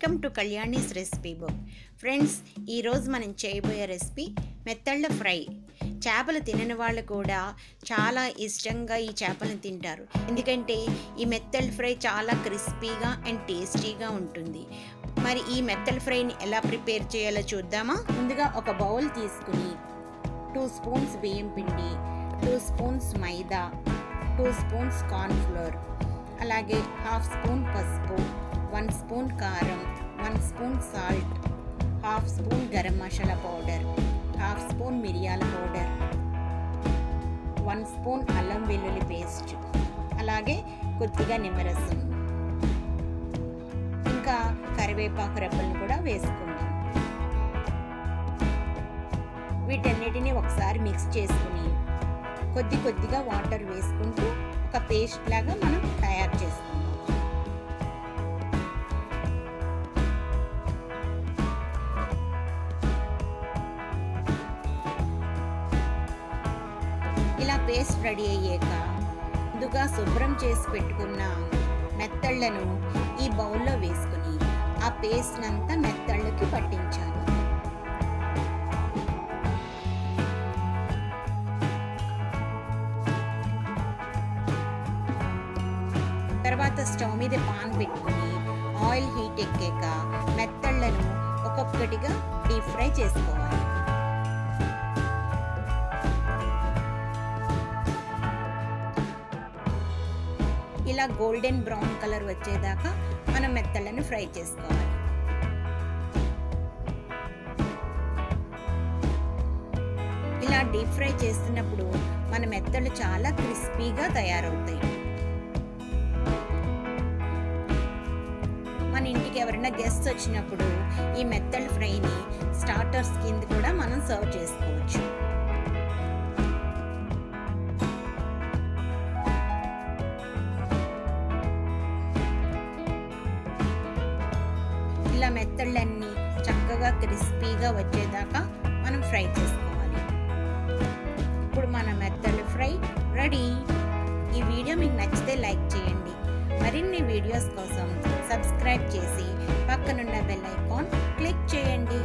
Welcome to Kalyani's recipe book. Friends, ఈరోజు మనం చేయబోయే రెసిపీ మెత్తళ్ళ ఫ్రై. చేపలు తినని వాళ్ళు కూడా చాలా ఇష్టంగా ఈ చేపలను తింటారు, ఎందుకంటే ఈ మెత్తళ్ళ ఫ్రై చాలా క్రిస్పీగా అండ్ టేస్టీగా ఉంటుంది. మరి ఈ మెత్తళ్ళ ఫ్రైని ఎలా ప్రిపేర్ చేయాలో చూద్దామా? ముందుగా ఒక బౌల్ తీసుకుని 2 స్పూన్స్ బియ్యం పిండి, 2 స్పూన్స్ మైదా, 2 స్పూన్స్ కార్న్ఫ్లోర్, అలాగే 1/2 స్పూన్ పసుపు, 1 స్పూన్ కారం, 1 spoon salt, 1/2 spoon garam masala powder, 1/2 spoon మిరియాల పౌడర్, 1 స్పూన్ అల్లం వెల్లుల్లి పేస్ట్, అలాగే కొద్దిగా నిమ్మరసం, ఇంకా కరివేపాకు రెబ్బలను కూడా వేసుకుందాం. వీటన్నిటిని ఒకసారి మిక్స్ చేసుకుని కొద్దిగా వాటర్ వేసుకుంటూ ఒక పేస్ట్ లాగా మనం తయారు చేసుకుందాం. ఇలా పేస్ట్ రెడీ అయ్యాక ముందుగా శుభ్రం చేసి పెట్టుకున్న మెత్తళ్ళను ఈ బౌల్లో వేసుకుని ఆ పేస్ట్ అంతా మెత్తళ్ళకి పట్టించాలి. తర్వాత స్టవ్ మీద పాన్ పెట్టుకుని ఆయిల్ హీట్ ఎక్కాక మెత్తళ్ళను ఒక్కొక్కటిగా డీప్ ఫ్రై చేసుకోవాలి. ఇలా గోల్డెన్ బ్రౌన్ కలర్ వచ్చేదాకా మనం మెత్తళ్ళను ఫ్రై చేసుకోవాలి. ఇలా డీప్ ఫ్రై చేస్తున్నప్పుడు మన మెత్తళ్ళు చాలా క్రిస్పీగా తయారవుతాయి. మన ఇంటికి ఎవరైనా గెస్ట్ వచ్చినప్పుడు ఈ మెత్తళ్ళ ఫ్రైని స్టార్టర్స్ కింద కూడా మనం సర్వ్ చేసుకోవచ్చు. ఇలా మెత్తళ్ళన్నీ చక్కగా క్రిస్పీగా వచ్చేదాకా మనం ఫ్రై చేసుకోవాలి. ఇప్పుడు మన మెత్తళ్ళ ఫ్రై రెడీ. ఈ వీడియో మీకు నచ్చితే లైక్ చేయండి. మరిన్ని వీడియోస్ కోసం సబ్స్క్రైబ్ చేసి పక్కనున్న బెల్ ఐకాన్ క్లిక్ చేయండి.